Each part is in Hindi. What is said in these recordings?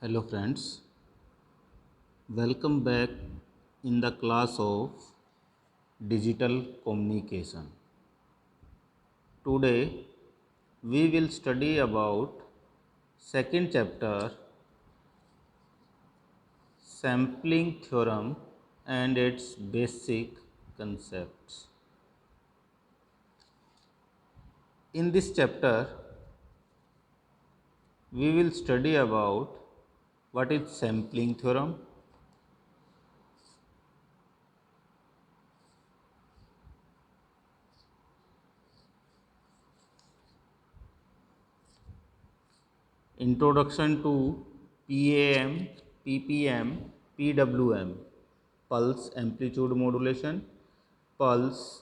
Hello friends, welcome back in the class of digital communication. Today we will study about second chapter sampling theorem and its basic concepts. In this chapter we will study about what is sampling theorem, introduction to PAM, PPM, PWM, pulse amplitude modulation, pulse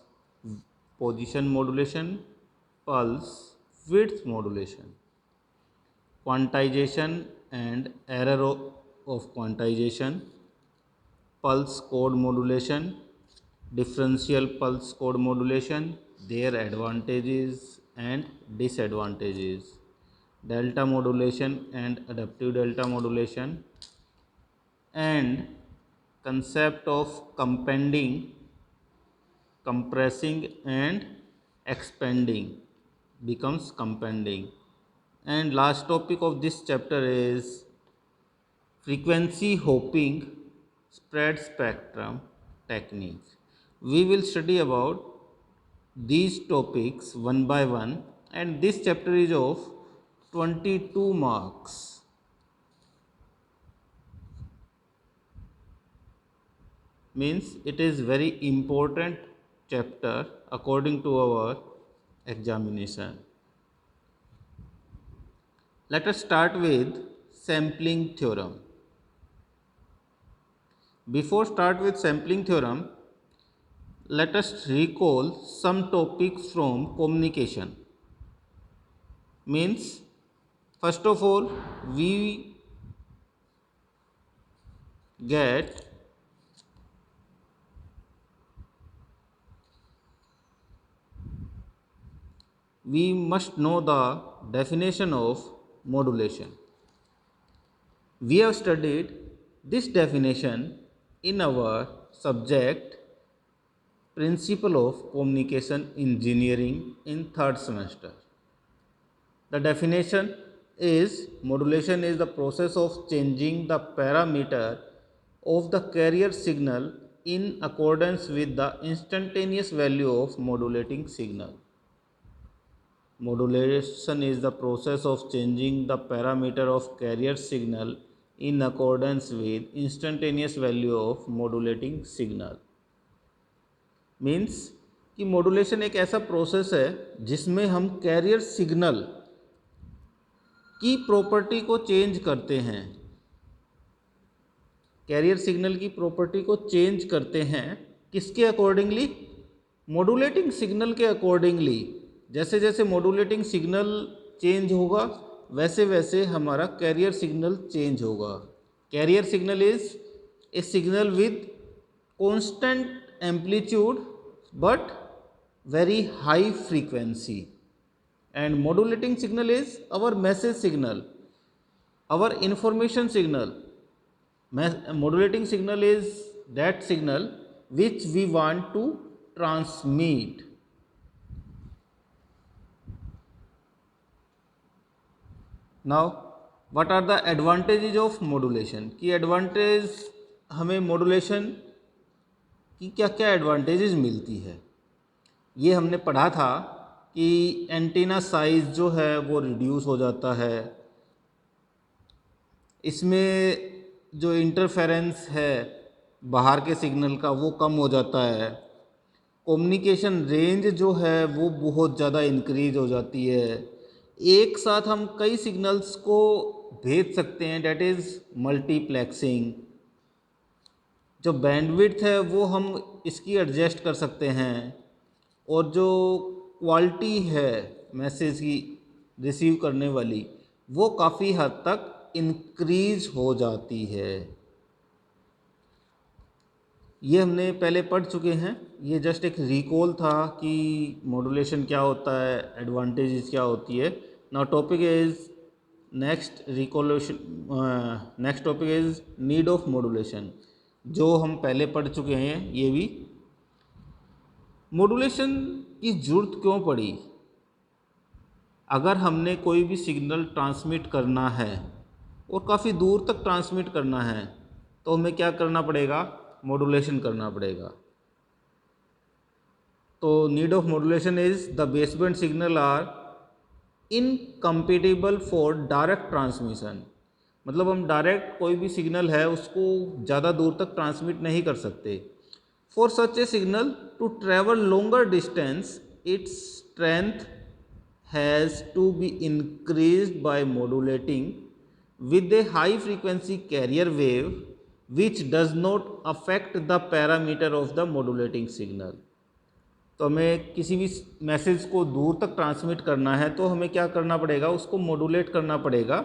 position modulation, pulse width modulation, quantization and error of quantization, pulse code modulation, differential pulse code modulation, their advantages and disadvantages, delta modulation and adaptive delta modulation, and concept of compending, compressing and expanding becomes compending. And last topic of this chapter is frequency hopping spread spectrum technique. We will study about these topics one by one, and this chapter is of 22 marks. Means it is very important chapter according to our examination. Let us start with sampling theorem. Before start with sampling theorem, let us recall some topics from communication. Means first of all we get we must know the definition of modulation. We have studied this definition in our subject Principle of Communication Engineering in third semester. The definition is modulation is the process of changing the parameter of the carrier signal in accordance with the instantaneous value of modulating signal. Modulation is the process of changing the parameter of carrier signal in accordance with instantaneous value of modulating signal. Means कि मॉड्यूलेशन एक ऐसा प्रोसेस है जिसमें हम कैरियर सिग्नल की प्रॉपर्टी को चेंज करते हैं। कैरियर सिग्नल की प्रॉपर्टी को चेंज करते हैं किसके अकॉर्डिंगली? मॉड्यूलेटिंग सिग्नल के अकॉर्डिंगली। जैसे जैसे मॉड्यूलेटिंग सिग्नल चेंज होगा वैसे वैसे हमारा कैरियर सिग्नल चेंज होगा। Carrier signal is a signal with constant amplitude but very high frequency, and modulating signal is our message signal, our information signal. Modulating signal is that signal which we want to transmit. Now what are the advantages of modulation? की एडवांटेज हमें मॉड्यूलेशन कि क्या क्या एडवांटेजेस मिलती है ये हमने पढ़ा था कि एंटीना साइज़ जो है वो रिड्यूस हो जाता है, इसमें जो इंटरफेरेंस है बाहर के सिग्नल का वो कम हो जाता है, कम्युनिकेशन रेंज जो है वो बहुत ज़्यादा इंक्रीज हो जाती है, एक साथ हम कई सिग्नल्स को भेज सकते हैं, डैट इज़ मल्टीप्लेक्सिंग। जो बैंडविड्थ है वो हम इसकी एडजस्ट कर सकते हैं, और जो क्वालिटी है मैसेज की रिसीव करने वाली वो काफ़ी हद तक इंक्रीज हो जाती है। ये हमने पहले पढ़ चुके हैं, ये जस्ट एक रिकॉल था कि मॉड्यूलेशन क्या होता है, एडवांटेजेस क्या होती है। Now topic is next topic is need of modulation, जो हम पहले पढ़ चुके हैं। ये भी मॉड्यूलेशन की जरूरत क्यों पड़ी? अगर हमने कोई भी सिग्नल ट्रांसमिट करना है और काफ़ी दूर तक ट्रांसमिट करना है तो हमें क्या करना पड़ेगा? मॉड्यूलेशन करना पड़ेगा। तो need of modulation is the baseband signal are incompatible for direct transmission. मतलब हम डायरेक्ट कोई भी सिग्नल है उसको ज़्यादा दूर तक ट्रांसमिट नहीं कर सकते। For such a signal to travel longer distance its strength has to be increased by modulating with a high frequency carrier wave which does not affect the parameter of the modulating signal। तो हमें किसी भी मैसेज को दूर तक ट्रांसमिट करना है तो हमें क्या करना पड़ेगा? उसको मॉड्यूलेट करना पड़ेगा।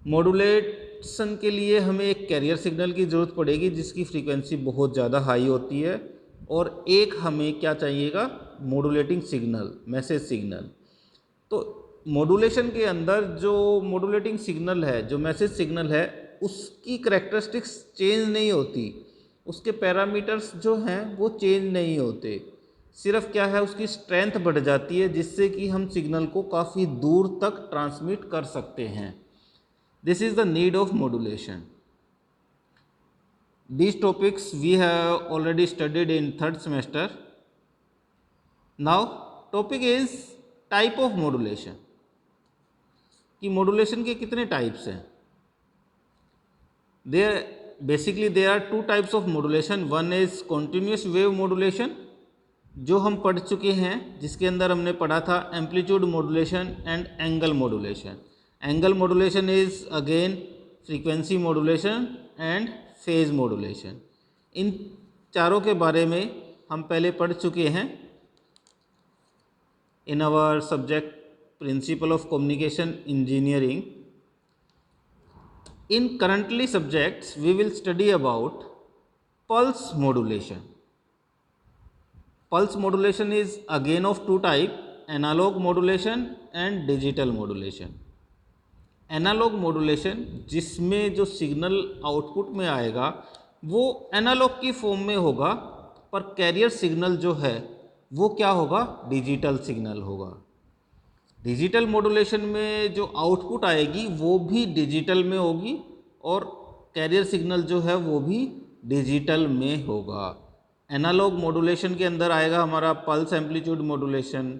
मॉड्यूलेशन के लिए हमें एक कैरियर सिग्नल की ज़रूरत पड़ेगी जिसकी फ्रीक्वेंसी बहुत ज़्यादा हाई होती है, और एक हमें क्या चाहिएगा? Modulating signal, message signal. तो मॉड्यूलेशन के अंदर जो मॉड्यूलेटिंग सिग्नल है, जो मैसेज सिग्नल है, उसकी करैक्टरिस्टिक्स चेंज नहीं होती, उसके पैरामीटर्स जो हैं वो चेंज नहीं होते। सिर्फ क्या है, उसकी स्ट्रेंथ बढ़ जाती है जिससे कि हम सिग्नल को काफ़ी दूर तक ट्रांसमिट कर सकते हैं। This is the need of modulation. These topics we have already studied in third semester. Now topic is type of modulation, कि मॉड्यूलेशन के कितने टाइप्स हैं। There are two types of modulation. One is continuous wave modulation, जो हम पढ़ चुके हैं, जिसके अंदर हमने पढ़ा था amplitude modulation and angle modulation. Angle modulation is again frequency modulation and phase modulation. इन चारों के बारे में हम पहले पढ़ चुके हैं in our subject principle of communication engineering. In currently subjects we will study about pulse modulation. Pulse modulation is again of two type, analog modulation and digital modulation. Analogue modulation, जिसमें जो सिग्नल आउटपुट में आएगा वो एनालॉग की फॉर्म में होगा, पर कैरियर सिग्नल जो है वो क्या होगा? डिजिटल सिग्नल होगा। डिजिटल मॉड्यूलेशन में जो आउटपुट आएगी वो भी डिजिटल में होगी और कैरियर सिग्नल जो है वो भी डिजिटल में होगा। एनालॉग मॉड्यूलेशन के अंदर आएगा हमारा pulse amplitude modulation,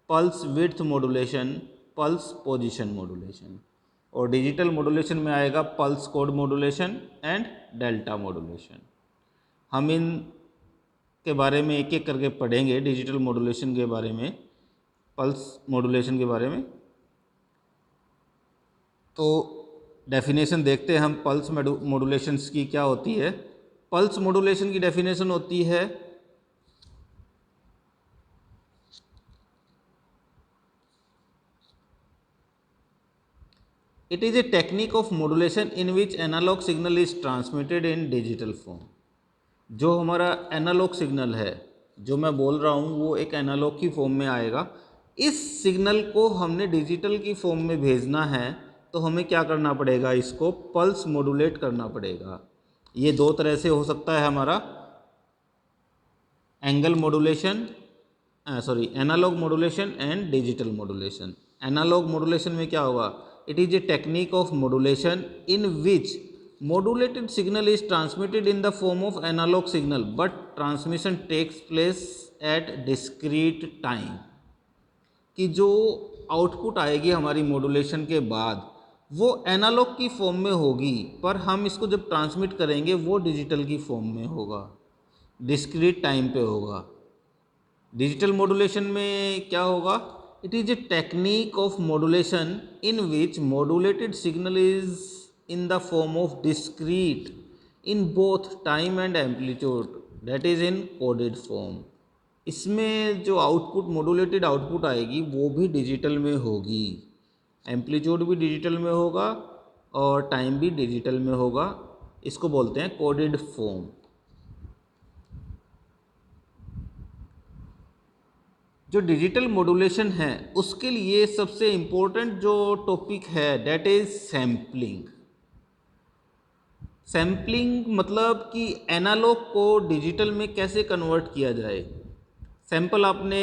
pulse width modulation, pulse position modulation, और डिजिटल मॉड्यूलेशन में आएगा pulse code modulation and delta modulation. हम इन के बारे में एक एक करके पढ़ेंगे, डिजिटल मॉड्यूलेशन के बारे में, पल्स मॉड्यूलेशन के बारे में। तो डेफिनेशन देखते हैं हम पल्स मॉड्यूलेशंस की क्या होती है। पल्स मॉड्यूलेशन की डेफिनेशन होती है it is a technique of modulation in which analogue signal is transmitted in digital form. जो हमारा एनालॉग सिग्नल है, जो मैं बोल रहा हूँ, वो एक एनालॉग की फॉर्म में आएगा। इस सिग्नल को हमने डिजिटल की फॉर्म में भेजना है तो हमें क्या करना पड़ेगा? इसको पल्स मॉड्यूलेट करना पड़ेगा। ये दो तरह से हो सकता है हमारा, angle modulation, analogue modulation and digital modulation. Analogue modulation में क्या होगा? It is a technique of modulation in which modulated signal is transmitted in the form of analog signal but transmission takes place at discrete time। कि जो आउटपुट आएगी हमारी मॉड्यूलेशन के बाद वो एनालॉग की फॉर्म में होगी, पर हम इसको जब ट्रांसमिट करेंगे वो डिजिटल की फॉर्म में होगा, डिस्क्रीट टाइम पे होगा। डिजिटल मॉड्यूलेशन में क्या होगा? It is a technique of modulation in which modulated signal is in the form of discrete in both time and amplitude, that is in coded form। इसमें जो आउटपुट, मॉड्यूलेटेड आउटपुट आएगी वो भी डिजिटल में होगी, एम्पलीट्यूड भी डिजिटल में होगा और टाइम भी डिजिटल में होगा। इसको बोलते हैं कोडेड फॉर्म। जो डिजिटल मॉड्यूलेशन है उसके लिए सबसे इम्पोर्टेंट जो टॉपिक है दैट इज सैम्पलिंग। सैम्पलिंग मतलब कि एनालॉग को डिजिटल में कैसे कन्वर्ट किया जाए। सैंपल आपने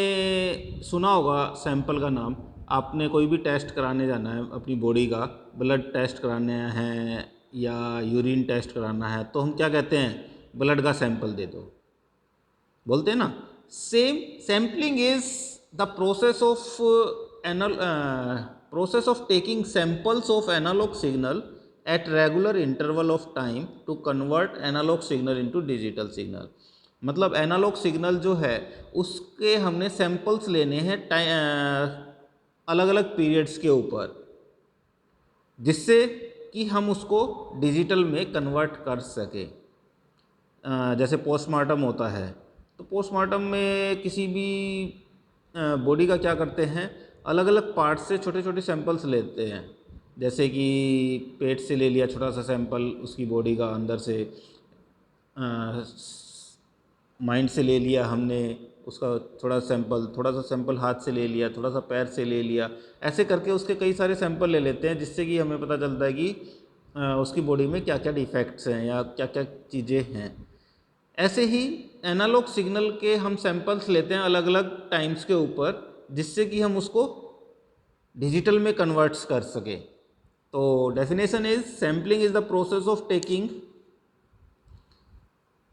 सुना होगा, सैंपल का नाम। आपने कोई भी टेस्ट कराने जाना है अपनी बॉडी का, ब्लड टेस्ट कराने हैं या यूरिन टेस्ट कराना है, तो हम क्या कहते हैं, ब्लड का सैंपल दे दो, बोलते हैं ना। Same sampling is the process of taking samples of analogue signal at regular interval of time to convert analogue signal into digital signal. मतलब एनालॉग सिग्नल जो है उसके हमने सैंपल्स लेने हैं अलग अलग पीरियड्स के ऊपर, जिससे कि हम उसको डिजिटल में कन्वर्ट कर सकें। जैसे पोस्टमार्टम होता है, तो पोस्टमार्टम में किसी भी बॉडी का क्या करते हैं, अलग अलग पार्ट से छोटे छोटे सैंपल्स लेते हैं। जैसे कि पेट से ले लिया छोटा सा सैंपल उसकी बॉडी का, अंदर से माइंड से ले लिया हमने उसका थोड़ा सा सैंपल हाथ से ले लिया, थोड़ा सा पैर से ले लिया, ऐसे करके उसके कई सारे सैंपल ले लेते हैं, जिससे कि हमें पता चलता है कि उसकी बॉडी में क्या क्या डिफेक्ट्स हैं या क्या क्या चीज़ें हैं। ऐसे ही एनालॉग सिग्नल के हम सैंपल्स लेते हैं अलग अलग टाइम्स के ऊपर, जिससे कि हम उसको डिजिटल में कन्वर्ट्स कर सकें। तो definition is sampling is the process of taking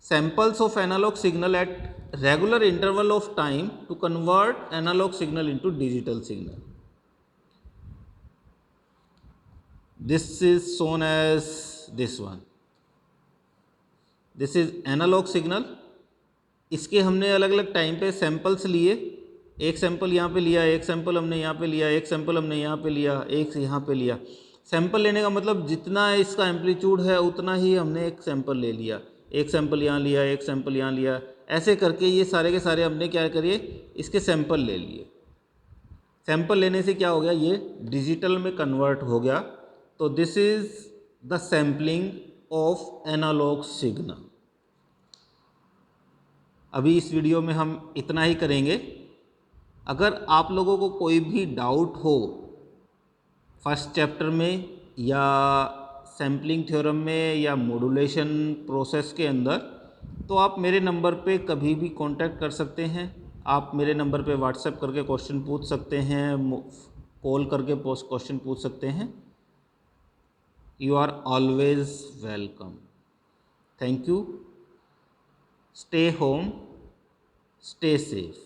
samples of analog signal at regular interval of time to convert analog signal into digital signal. This is shown as this one. This is analog signal. इसके हमने अलग अलग टाइम पे सैंपल्स लिए, एक सैंपल यहाँ पे लिया, एक सैंपल हमने यहाँ पे लिया, एक सैंपल हमने यहाँ पे लिया, एक यहाँ पे लिया। सैंपल लेने का मतलब जितना इसका एम्पलीट्यूड है उतना ही हमने एक सैंपल ले लिया, एक सैंपल यहाँ लिया, एक सैंपल यहाँ लिया, ऐसे करके ये सारे के सारे हमने क्या करिए, इसके सैंपल ले लिए। सैंपल लेने से क्या हो गया, ये डिजिटल में कन्वर्ट हो गया। तो this is the sampling of analogue signal. अभी इस वीडियो में हम इतना ही करेंगे। अगर आप लोगों को कोई भी डाउट हो फर्स्ट चैप्टर में या सैम्पलिंग थ्योरम में या मॉड्यूलेशन प्रोसेस के अंदर, तो आप मेरे नंबर पे कभी भी कांटेक्ट कर सकते हैं। आप मेरे नंबर पे व्हाट्सएप करके क्वेश्चन पूछ सकते हैं, कॉल करके क्वेश्चन पूछ सकते हैं। You are always welcome. Thank you. Stay home, stay safe.